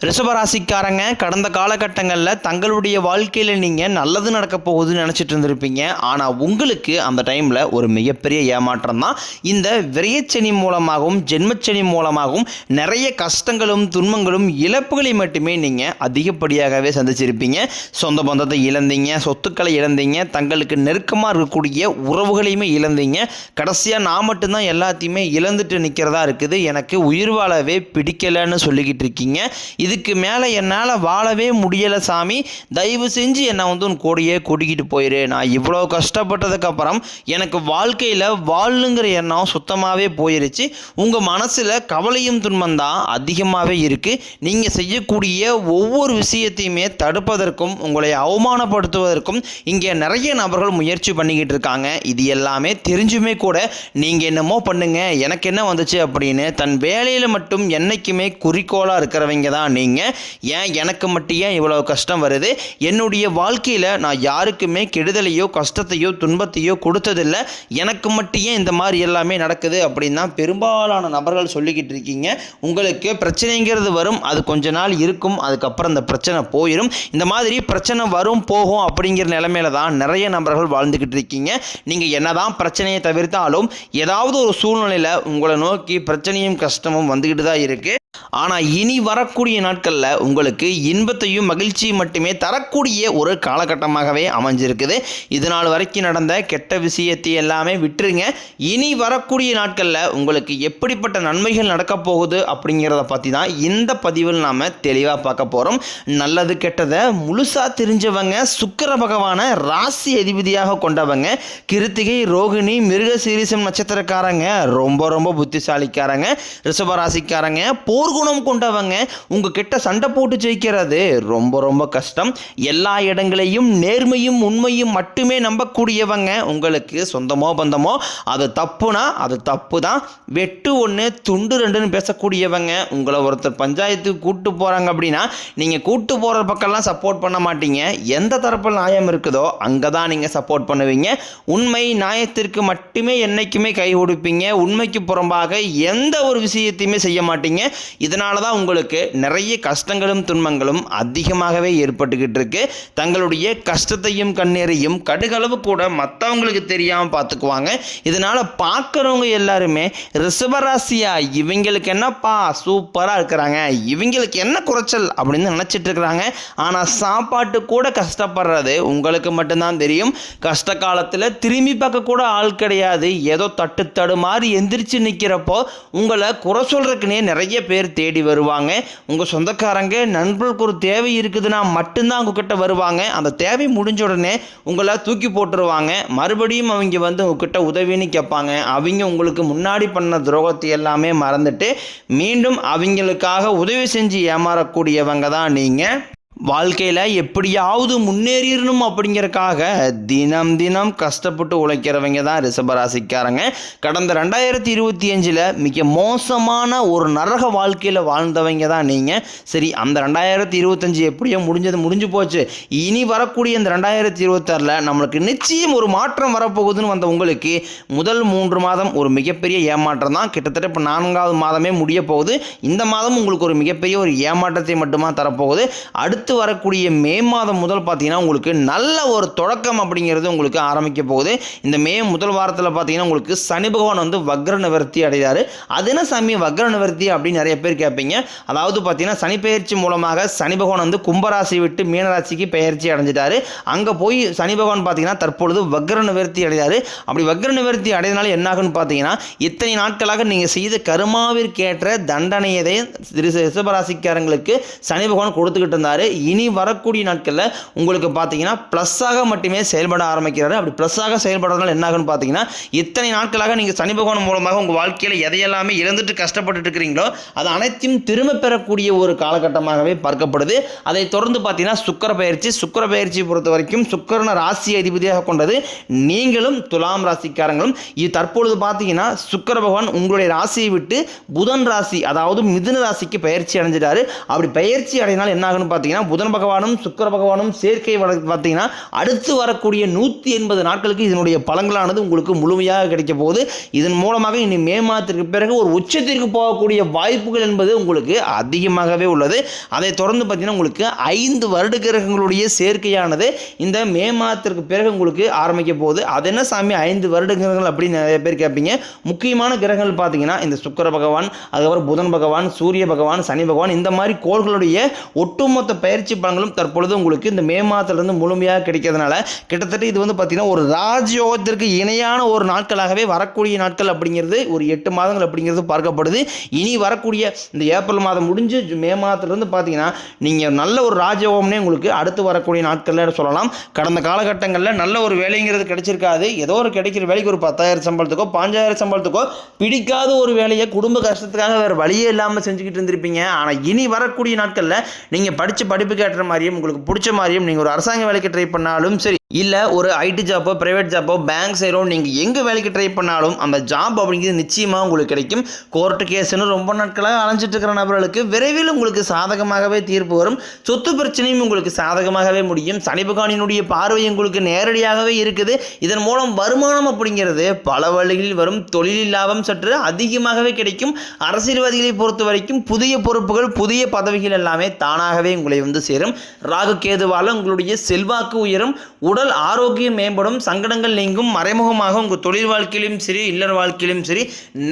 ரிஷபராசிக்காரங்க கடந்த காலகட்டங்களில் தங்களுடைய வாழ்க்கையில் நீங்கள் நல்லது நடக்க போகுதுன்னு நினச்சிட்டு இருந்திருப்பீங்க. ஆனால் உங்களுக்கு அந்த டைமில் ஒரு மிகப்பெரிய ஏமாற்றம் தான். இந்த விரயச்சனி மூலமாகவும் ஜென்மச்சனி மூலமாகவும் நிறைய கஷ்டங்களும் துன்பங்களும் இழப்புகளை மட்டுமே நீங்கள் அதிகப்படியாகவே சந்திச்சிருப்பீங்க. சொந்த பந்தத்தை இழந்தீங்க, சொத்துக்களை இழந்தீங்க, தங்களுக்கு நெருக்கமாக இருக்கக்கூடிய உறவுகளையுமே இழந்தீங்க. கடைசியாக நான் மட்டும்தான் எல்லாத்தையுமே இழந்துட்டு நிற்கிறதா இருக்குது, எனக்கு உயிர் வாழவே பிடிக்கலைன்னு சொல்லிக்கிட்டு இருக்கீங்க. இதுக்கு மேலே என்னால் வாழவே முடியலை சாமி, தயவு செஞ்சு என்னை உன் கூடையே கூட்டிக்கிட்டு போயிரு. நான் இவ்வளோ கஷ்டப்பட்டதுக்கப்புறம் எனக்கு வாழ்க்கையில் வாழணுங்கிற எண்ணம் சுத்தமாகவே போயிருச்சு. உங்கள் மனசில் கவலையும் துன்பம் தான் அதிகமாகவே இருக்குது. நீங்கள் செய்யக்கூடிய ஒவ்வொரு விஷயத்தையுமே தடுப்பதற்கும் உங்களை அவமானப்படுத்துவதற்கும் இங்கே நிறைய நபர்கள் முயற்சி பண்ணிக்கிட்டு இருக்காங்க. இது எல்லாமே தெரிஞ்சுமே கூட நீங்கள் என்னமோ பண்ணுங்க, எனக்கு என்ன வந்துச்சு அப்படின்னு தன் வேலையில் மட்டும் என்றைக்குமே குறிக்கோளாக இருக்கிறவங்க தான் நீங்கள். ஏன் எனக்கு மட்டும் ஏன் இவ்வளோ கஷ்டம் வருது, என்னுடைய வாழ்க்கையில் நான் யாருக்குமே கெடுதலையோ கஷ்டத்தையோ துன்பத்தையோ கொடுத்ததில்லை, எனக்கு மட்டும் ஏன் இந்த மாதிரி எல்லாமே நடக்குது அப்படின்னு தான் பெரும்பாலான நபர்கள் சொல்லிக்கிட்டு இருக்கீங்க. உங்களுக்கு பிரச்சனைங்கிறது வரும், அது கொஞ்ச நாள் இருக்கும், அதுக்கப்புறம் இந்த பிரச்சனை போயிடும். இந்த மாதிரி பிரச்சனை வரும் போகும் அப்படிங்கிற நிலைமையில தான் நிறைய நபர்கள் வாழ்ந்துக்கிட்டு இருக்கீங்க. நீங்கள் என்னதான் பிரச்சனையை தவிர்த்தாலும் ஏதாவது ஒரு சூழ்நிலையில் உங்களை நோக்கி பிரச்சனையும் கஷ்டமும் வந்துக்கிட்டு தான் இருக்குது. ஆனால் இனி வரக்கூடிய நாட்களில் உங்களுக்கு இன்பத்தையும் மகிழ்ச்சியும் மட்டுமே தரக்கூடிய ஒரு காலகட்டமாகவே அமைஞ்சிருக்குது. இது நாள் வரைக்கும் நடந்த கெட்ட விஷயத்தை எல்லாமே விட்டுருங்க. இனி வரக்கூடிய நாட்களில் உங்களுக்கு எப்படிப்பட்ட நன்மைகள் நடக்கப் போகுது அப்படிங்கிறத பற்றி தான் இந்த பதிவில் நாம் தெளிவாக பார்க்க போகிறோம். நல்லது கெட்டதை முழுசாக தெரிஞ்சவங்க, சுக்கிர பகவானை ராசி அதிபதியாக கொண்டவங்க, கிருத்திகை ரோகிணி மிருகசீரிசம் நட்சத்திரக்காரங்க ரொம்ப ரொம்ப புத்திசாலிக்காரங்க. ரிஷபராசிக்காரங்க போர்க்குணம் கொண்டவங்க, உங்ககிட்ட சண்டை போட்டு ஜெயிக்கிறது ரொம்ப ரொம்ப கஷ்டம். எல்லா இடங்களையும் நேர்மையும் உண்மையும் மட்டுமே நம்பக்கூடியவங்க. உங்களுக்கு சொந்தமோ பந்தமோ அது தப்புனா அது தப்பு தான், வெட்டு ஒன்று துண்டு ரெண்டுன்னு பேசக்கூடியவங்க. உங்களை ஒருத்தர் பஞ்சாயத்துக்கு கூட்டு போகிறாங்க அப்படின்னா நீங்கள் கூட்டு போகிற பக்கம்லாம் சப்போர்ட் பண்ண மாட்டீங்க. எந்த தரப்பில் நியாயம் இருக்குதோ அங்கே தான் நீங்கள் சப்போர்ட் பண்ணுவீங்க. உண்மை நியாயத்திற்கு மட்டுமே என்றைக்குமே கை கொடுப்பீங்க. உண்மைக்கு புறம்பாக எந்த ஒரு விஷயத்தையுமே செய்ய மாட்டீங்க. இதனால தான் உங்களுக்கு நிறைய கஷ்டங்களும் துன்பங்களும் அதிகமாகவே ஏற்பட்டுக்கிட்டு இருக்கு. தங்களுடைய கஷ்டத்தையும் கண்ணீரையும் கடுகளவு கூட மற்றவங்களுக்கு தெரியாமல் பார்த்துக்குவாங்க. இதனால் பார்க்குறவங்க எல்லாருமே ரிஷபராசியா இவங்களுக்கு என்னப்பா சூப்பராக இருக்கிறாங்க, இவங்களுக்கு என்ன குறைச்சல் அப்படின்னு நினச்சிட்டு இருக்கிறாங்க. ஆனால் சாப்பாட்டு கூட கஷ்டப்படுறது உங்களுக்கு மட்டும்தான் தெரியும். கஷ்ட காலத்தில் திரும்பி பார்க்க கூட ஆள் கிடையாது. ஏதோ தட்டு மாதிரி எந்திரிச்சு நிற்கிறப்போ உங்களை குறை சொல்றதுக்குன்னே நிறைய பேர் தேடி வருவாங்க. உங்கள் சொந்தக்காரங்க நண்பர்களுக்கு ஒரு தேவை இருக்குதுன்னா மட்டும்தான் உங்ககிட்ட வருவாங்க. அந்த தேவை முடிஞ்ச உடனே உங்களை தூக்கி போட்டுருவாங்க. மறுபடியும் அவங்க உங்ககிட்ட உதவின்னு கேட்பாங்க. அவங்க உங்களுக்கு முன்னாடி பண்ண துரோகத்தை எல்லாமே மறந்துட்டு மீண்டும் அவங்களுக்காக உதவி செஞ்சு ஏமாறக்கூடியவங்க தான் நீங்கள். வாழ்க்கையில் எப்படியாவது முன்னேறிடணும் அப்படிங்கிறக்காக தினம் தினம் கஷ்டப்பட்டு உழைக்கிறவங்க தான் ரிஷபராசிக்காரங்க. கடந்த 2025 மிக மோசமான ஒரு நரக வாழ்க்கையில் வாழ்ந்தவங்க தான் நீங்கள். சரி, அந்த 2025 எப்படியோ முடிஞ்சு போச்சு. இனி வரக்கூடிய இந்த 2026 நம்மளுக்கு நிச்சயம் ஒரு மாற்றம் வரப்போகுதுன்னு வந்த உங்களுக்கு முதல் 3 மாதம் ஒரு மிகப்பெரிய ஏமாற்றம் தான். கிட்டத்தட்ட இப்போ 4வது மாதமே முடிய போகுது. இந்த மாதம் உங்களுக்கு ஒரு மிகப்பெரிய ஒரு ஏமாற்றத்தை மட்டுமா தரப்போகுது. அடுத்து வரக்கூடிய மே மாதம் முதல் பார்த்தீங்கன்னா உங்களுக்கு நல்ல ஒரு தொடக்கம் அப்படிங்கிறது உங்களுக்கு ஆரம்பிக்க போகுது. இந்த மே முதல் வாரத்தில் பார்த்தீங்கன்னா உங்களுக்கு சனி பகவான் வக்ர நிவர்த்தி அடைகிறாரு. அது என்ன சாமி வக்ர நிவர்த்தி அப்படின்னு நிறைய பேர் கேட்பீங்க. அதாவது பார்த்தீங்கன்னா சனி பெயர்ச்சி மூலமாக சனி பகவான் கும்பராசி விட்டு மீனராசிக்கு பெயர்ச்சி அடைஞ்சிட்டாரு. அங்கே போய் சனி பகவான் பார்த்தீங்கன்னா தற்பொழுது வக்ர நிவர்த்தி அடைகிறாரு. அப்படி வக்ர நிவர்த்தி அடையினால என்ன ஆகுன்னு பார்த்தீங்கன்னா இத்தனை நாட்களாக நீங்கள் செய்த கருமாவிற்கேற்ற தண்டனையதை ரிஷபராசிக்காரங்களுக்கு சனி பகவான் கொடுத்துக்கிட்டு இருந்தாரு. இனி வரக்கூடிய நாட்களில் உங்களுக்கு பார்த்தீங்கன்னா ப்ளஸ்ஸாக மட்டுமே செயல்பட ஆரம்பிக்கிறாரு. அப்படி ப்ளஸ்ஸாக செயல்படுறதுனால என்ன ஆகுன்னு பார்த்தீங்கன்னா இத்தனை நாட்களாக நீங்கள் சனி பகவான் மூலமாக உங்கள் வாழ்க்கையில் எதையெல்லாமே இழந்துட்டு கஷ்டப்பட்டு இருக்கிறீங்களோ அது அனைத்தையும் திரும்ப பெறக்கூடிய ஒரு காலகட்டமாகவே பார்க்கப்படுது. அதை தொடர்ந்து பார்த்தீங்கன்னா சுக்கிர பயிற்சி பொறுத்த வரைக்கும் சுக்கிரனை ராசி அதிபதியாக கொண்டது நீங்களும் துலாம் ராசிக்காரங்களும். இது தற்பொழுது பார்த்தீங்கன்னா சுக்கிர பகவான் உங்களுடைய ராசியை விட்டு புதன் ராசி அதாவது மிதுன ராசிக்கு பயிற்சி அடைஞ்சிட்டாரு. அப்படி பயிற்சி அடையினால் என்ன ஆகுன்னு பார்த்தீங்கன்னா புதன் பகவானும் சுக்கிர பகவானும் சேர்க்கை பார்த்தீங்கன்னா அடுத்து வரக்கூடிய 180 நாட்களுக்கு இதனுடைய பலன்களானது உங்களுக்கு முழுமையாக கிடைக்க போகுது. இதன் மூலமாக இனி மே மாதத்திற்கு பிறகு ஒரு உச்சத்திற்கு போகக்கூடிய வாய்ப்புகள் என்பது உங்களுக்கு அதிகமாகவே உள்ளது. அதை தொடர்ந்து பார்த்தீங்கன்னா உங்களுக்கு 5 வருட கிரகங்களுடைய சேர்க்கையானது இந்த மே மாதத்திற்கு பிறகு உங்களுக்கு ஆரம்பிக்க போகுது. அது என்ன சாமி 5 வருட கிரகங்கள் அப்படின்னு நிறைய பேர் கேட்பீங்க. முக்கியமான கிரகங்கள் பார்த்தீங்கன்னா இந்த சுக்கிர பகவான், அதுக்கப்புறம் புதன் பகவான், சூரிய பகவான், சனி பகவான், இந்த மாதிரி கோள்களுடைய ஒட்டுமொத்த பயிற்சி பலன்களும் தற்பொழுது உங்களுக்கு இந்த மே மாதத்திலிருந்து முழுமையாக கிடைக்கிறதுனால கிட்டத்தட்ட இது வந்து பார்த்தீங்கன்னா ஒரு ராஜயோகத்திற்கு இணையான ஒரு நாட்களாகவே வரக்கூடிய நாட்கள் அப்படிங்கிறது ஒரு 8 மாதங்கள் அப்படிங்கிறது பார்க்கப்படுது. இனி வரக்கூடிய இந்த ஏப்ரல் மாதம் முடிஞ்சு மே மாதத்திலிருந்து பார்த்தீங்கன்னா நீங்கள் நல்ல ஒரு ராஜயோகம்னே உங்களுக்கு அடுத்து வரக்கூடிய நாட்களில் சொல்லலாம். கடந்த காலகட்டங்களில் நல்ல ஒரு வேலைங்கிறது கிடைச்சிருக்காது. ஏதோ ஒரு கிடைக்கிற வேலைக்கு ஒரு 10,000 சம்பளத்துக்கோ 5,000 சம்பளத்துக்கோ பிடிக்காத ஒரு வேலையை குடும்ப கஷ்டத்துக்காக வேறு வழியே இல்லாமல் செஞ்சுக்கிட்டு இருந்திருப்பீங்க. ஆனால் இனி வரக்கூடிய நாட்களில் நீங்கள் படித்த படிப்புக்கு ஏற்ற மாதிரியும் உங்களுக்கு பிடிச்ச மாதிரியும் நீங்கள் ஒரு அரசாங்க வேலைக்கு ட்ரை பண்ணாலும் சரி, இல்லை ஒரு ஐடி ஜாப்போ பிரைவேட் ஜாப்போ பேங்க் சைடோ நீங்கள் எங்கே வேலைக்கு ட்ரை பண்ணாலும் அந்த ஜாப் அப்படிங்கிறது நிச்சயமாக உங்களுக்கு கிடைக்கும். கோர்ட்டு கேஸ்ன்னு ரொம்ப நாட்களாக அலைஞ்சிட்டு இருக்கிற நபர்களுக்கு விரைவில் உங்களுக்கு சாதகமாகவே தீர்ப்பு வரும். சொத்து பிரச்சனையும் உங்களுக்கு சாதகமாகவே முடியும். சனி பகவானினுடைய பார்வை உங்களுக்கு நேரடியாகவே இருக்குது. இதன் மூலம் வருமானம் அப்படிங்கிறது பல வழிகளில் வரும். தொழிலில் லாபம் சற்று அதிகமாகவே கிடைக்கும். அரசியல்வாதிகளை பொறுத்த வரைக்கும் புதிய பொறுப்புகள் புதிய பதவிகள் எல்லாமே தானாகவே உங்களை வந்து சேரும். ராகு கேதுவால் உங்களுடைய செல்வாக்கு உயரும். உடல் ஆரோக்கியம் மேம்படும். சங்கடங்கள் நீங்கும். மறைமுகமாக உங்கள் தொழில் வாழ்க்கையிலும் சரி இல்லற வாழ்க்கையிலும் சரி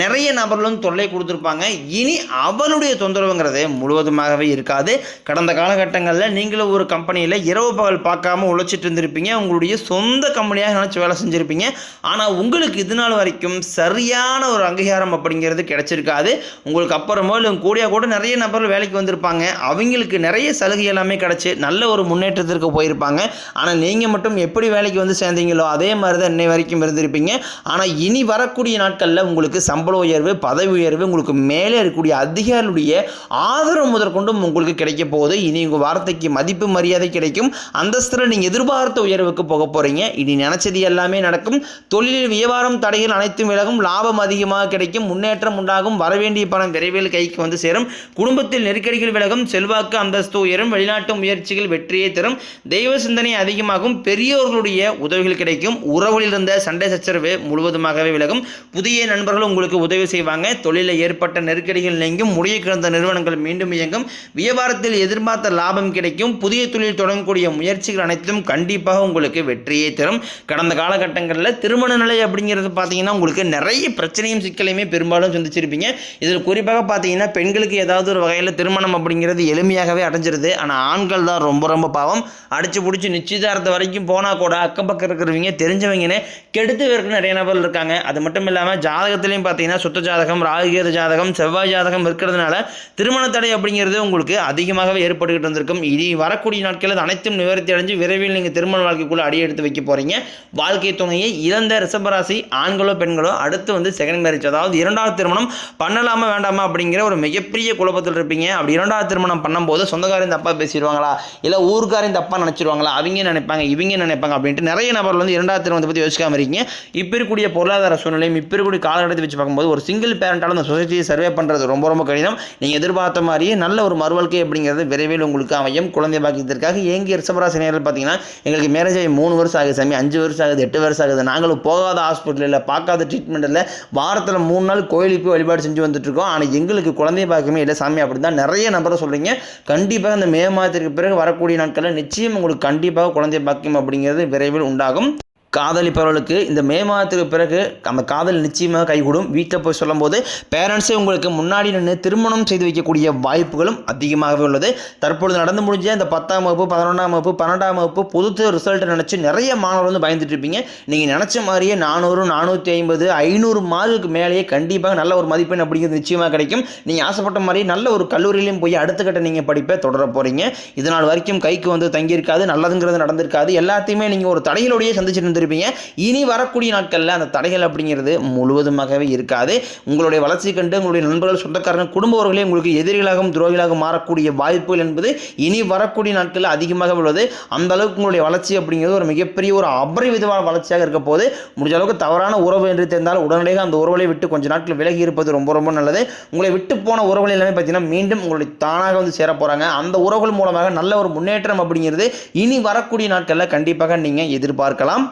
நிறைய நபர்களும் தொல்லை கொடுத்துருப்பாங்க. இனி அவளுடைய தொந்தரவுங்கிறது முழுவதுமாகவே இருக்காது. கடந்த காலகட்டங்களில் நீங்களும் ஒரு கம்பெனியில் இரவு பகல் பார்க்காம உழைச்சிட்டு இருந்திருப்பீங்க. உங்களுடைய சொந்த கம்பெனியாக நினச்சி வேலை செஞ்சுருப்பீங்க. ஆனால் உங்களுக்கு இது நாள் வரைக்கும் சரியான ஒரு அங்கீகாரம் அப்படிங்கிறது கிடைச்சிருக்காது. உங்களுக்கு அப்புறமோ இல்லை கூட நிறைய நபர்கள் வேலைக்கு வந்திருப்பாங்க. அவங்களுக்கு நிறைய சலுகை எல்லாமே கிடைச்சி நல்ல ஒரு முன்னேற்றத்திற்கு போயிருப்பாங்க. ஆனால் நீங்கள் மட்டும் எப்படி வேலைக்கு வந்து சேர்ந்தீங்களோ அதே மாதிரி தான் இன்னை வரைக்கும் இருந்திருப்பீங்க. ஆனால் இனி வரக்கூடிய நாட்களில் உங்களுக்கு சம்பள உயர்வு பதவி உயர்வு உங்களுக்கு மேலே இருக்கக்கூடிய அதிகாரிகளுடைய ஆதரவு முதற்கொண்டும் உங்களுக்கு கிடைக்க போகுது. இனி உங்கள் வார்த்தைக்கு மதிப்பு மரியாதை கிடைக்கும். அந்தஸ்தில் நீங்கள் எதிர்பார்த்த உயர்வுக்கு போக போகிறீங்க. இனி நினைச்சது எல்லாமே நடக்கும். தொழிலில் வியாபாரம் தடைகள் அனைத்தும் விலகும். லாபம் அதிகமாக கிடைக்கும். முன்னேற்றம் உண்டாகும். வரவேண்டிய பணம் விரைவில் கைக்கு வந்து சேரும். குடும்பத்தில் நெருக்கடிகள் விலகும். செல்வாக்கு அந்தஸ்து உயரும். வெளிநாட்டு முயற்சிகள் வெற்றியை தரும். தெய்வ சிந்தனை அதிகமாகும். பெரியோர்களுடைய உதவிகள் கிடைக்கும். உறவுகளில் இருந்த சண்டை சச்சரவு முழுவதுமாகவே விலகும். புதிய நண்பர்கள் உங்களுக்கு உதவி செய்வாங்க. தொழிலில் ஏற்பட்ட நெருக்கடிகள் நீங்கும். முடிய கிடந்த நிறுவனங்கள் மீண்டும் இயங்கும். வியாபாரத்தில் எதிர்பார்த்த லாபம் கிடைக்கும். புதிய தொழில் தொடங்கக்கூடிய முயற்சிகள் அனைத்தும் கண்டிப்பாக உங்களுக்கு வெற்றியை தரும். கடந்த காலகட்டங்களில் திருமண நிலை அப்படிங்கிறது பார்த்தீங்கன்னா உங்களுக்கு நிறைய பிரச்சனையும் சிக்கலையுமே பெரும்பாலும் சந்திச்சிருப்பீங்க. இதில் குறிப்பாக பார்த்தீங்கன்னா பெண்களுக்கு ஏதாவது ஒரு வகையில் திருமணம் அப்படிங்கிறது எளிமையாகவே அடைஞ்சிருது. ஆனால் ஆண்கள் தான் ரொம்ப ரொம்ப பாவம். அடிச்சு பிடிச்சி நிச்சயதார்த்த வரைக்கும் போனால் கூட அக்கம் பக்கம் இருக்கிறவங்க தெரிஞ்சவங்கன்னு கெடுத்து வைக்க நிறைய நபர்கள் இருக்காங்க. அது மட்டும் இல்லாமல் ஜாதகத்திலையும் பார்த்தீங்கன்னா சுத்த ஜாதகம் ராகுகேது ஜாதகம் செவ்வாய் ஜாதகம் இருக்கிறதுனால திருமண தடை அப்படிங்கிறது உங்களுக்கு அதிகமாகவே ஏற்பட்டுக்கிட்டு இருந்திருக்கும். இனி வரக்கூடிய நாட்களில் அனைத்தும் நிவர்த்தி அடைஞ்சு விரைவில் நீங்கள் திருமண வாழ்க்கைக்குள்ளே அடி எடுத்து வைக்க போகிறீங்க. வாழ்க்கை துணையை இழந்த ரிஷபராசி ஆண்களோ பெண்களோ அடுத்து வந்து செகண்ட் மேரேஜ் அதாவது இரண்டாவது திருமணம் பண்ணலாமா வேண்டாமா அப்படிங்கிற ஒரு மிகப்பெரிய குழப்பத்தில் இருப்பீங்க. அப்படி இரண்டாவது திருமணம் பண்ணும்போது சொந்தக்காரன் தப்பாக பேசிடுவாங்களா இல்லை ஊருக்காரன் தப்பாக நினச்சிடுவாங்களா அவங்க நினைப்பாங்க இவங்க நினைப்பாங்க அப்படின்ட்டு நிறைய நபர்கள் வந்து இரண்டாவது திருமணத்தை பற்றி யோசிக்காமல் இருக்கீங்க. இப்போ இருக்கக்கூடிய பொருளாதார சூழ்நிலையும் இப்போ இருக்கக்கூடிய காலகட்டத்தை வச்சு பார்க்கும்போது ஒரு சிங்கிள் பேரண்டால் அந்த சொசைட்டியை சர்வே பண்ணுறது ரொம்ப ரொம்ப கடினம். நீங்கள் எதிர்பார்த்த மாதிரியே நல்ல ஒரு மறுவாழ்க்கை அப்படிங்கிறது விரைவில் உங்களுக்கு அமையும். குழந்தை பாக்கியத்திற்காக ஏங்கிய ரிஷபராசி நேயர்கள் பார்த்தீங்கன்னா எங்களுக்கு மேரேஜ் ஆகி 3 வருஷம் ஆகுது சாமி 5 வருஷம் ஆகுது 8 வருஷம் ஆகுது நாங்களும் போகாத ஹாஸ்பிட்டல் இல்லை பார்க்காத ட்ரீட்மெண்ட் இல்லை வாரத்தில் 3 நாள் கோயிலுக்கு போய் வழிபாடு செஞ்சு வந்துட்டுருக்கோம். ஆனால் எங்களுக்கு குழந்தை பாக்கியமே இல்லை சாமி அப்படி தான் நிறைய நபரை சொல்கிறீங்க. கண்டிப்பாக இந்த மே மாதத்திற்கு பிறகு வரக்கூடிய நாட்களில் நிச்சயம் உங்களுக்கு கண்டிப்பாக குழந்தை பாக்கியம் அப்படிங்கிறது விரைவில் உண்டாகும். காதலிப்பவர்களுக்கு இந்த மே மாதத்துக்கு பிறகு அந்த காதல் நிச்சயமாக கைகூடும். வீட்டில் போய் சொல்லும்போது பேரண்ட்ஸே உங்களுக்கு முன்னாடி நின்று திருமணம் செய்து வைக்கக்கூடிய வாய்ப்புகளும் அதிகமாகவே உள்ளது. தற்பொழுது நடந்து முடிஞ்ச இந்த 10ஆம் வகுப்பு 11ஆம் வகுப்பு 12ஆம் வகுப்பு பொதுத்து ரிசல்ட்டை நினச்சி நிறைய மாணவர்கள் வந்து பயந்துட்டு இருப்பீங்க. நீங்கள் நினச்ச மாதிரியே 400 450 500 மார்க்குக்கு மேலேயே கண்டிப்பாக நல்ல ஒரு மதிப்பெண் அப்படிங்கிறது நிச்சயமாக கிடைக்கும். நீங்கள் ஆசைப்பட்ட மாதிரி நல்ல ஒரு கல்லூரியிலையும் போய் அடுத்த கட்ட நீங்கள் படிப்பை தொடர போகிறீங்க. இதனால் வரைக்கும் கைக்கு வந்து தங்கியிருக்காது நல்லதுங்கிறது நடந்திருக்காது. எல்லாத்தையுமே நீங்கள் ஒரு தடையிலோடையே சந்திச்சுட்டு வந்திருப்பீங்க. இனி வரக்கூடிய நாட்களில் அந்த தடைகள் அப்படிங்கிறது முழுவதுமாகவே இருக்காது. உங்களுடைய வளர்ச்சி கண்டு உங்களுடைய நண்பர்கள், சொந்தக்காரங்க, குடும்ப உறவுகளே உங்களுக்கு எதிரிகளாகவும் துரோகிகளாகவும் மாறக்கூடிய வாய்ப்புகள் என்பது இனி வரக்கூடிய நாட்களில் அதிகமாக உள்ளது. அந்த அளவுக்கு உங்களுடைய வளர்ச்சி அப்படிங்கிறது ஒரு மிகப்பெரிய ஒரு அபரிவிதமான வளர்ச்சியாக இருக்க போது. முடிஞ்ச அளவுக்கு தவறான உறவு என்று தெரிந்தால் உடனடியாக அந்த உறவுகளை விட்டு கொஞ்ச நாட்கள் விலகி இருப்பது ரொம்ப ரொம்ப நல்லது. உங்களை விட்டு போன உறவுகள் எல்லாமே பார்த்தீங்கன்னா மீண்டும் உங்களுடைய தானாக வந்து சேர போகிறாங்க. அந்த உறவுகள் மூலமாக நல்ல ஒரு முன்னேற்றம் அப்படிங்கிறது இனி வரக்கூடிய நாட்களில் கண்டிப்பாக நீங்கள் எதிர்பார்க்கலாம்.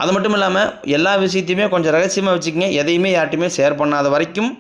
அது மட்டும் இல்லாமல் எல்லா விஷயத்தையுமே கொஞ்சம் ரகசியமாக வச்சுக்கோங்க. எதையுமே யார்ட்டையுமே ஷேர் பண்ணாத வரைக்கும்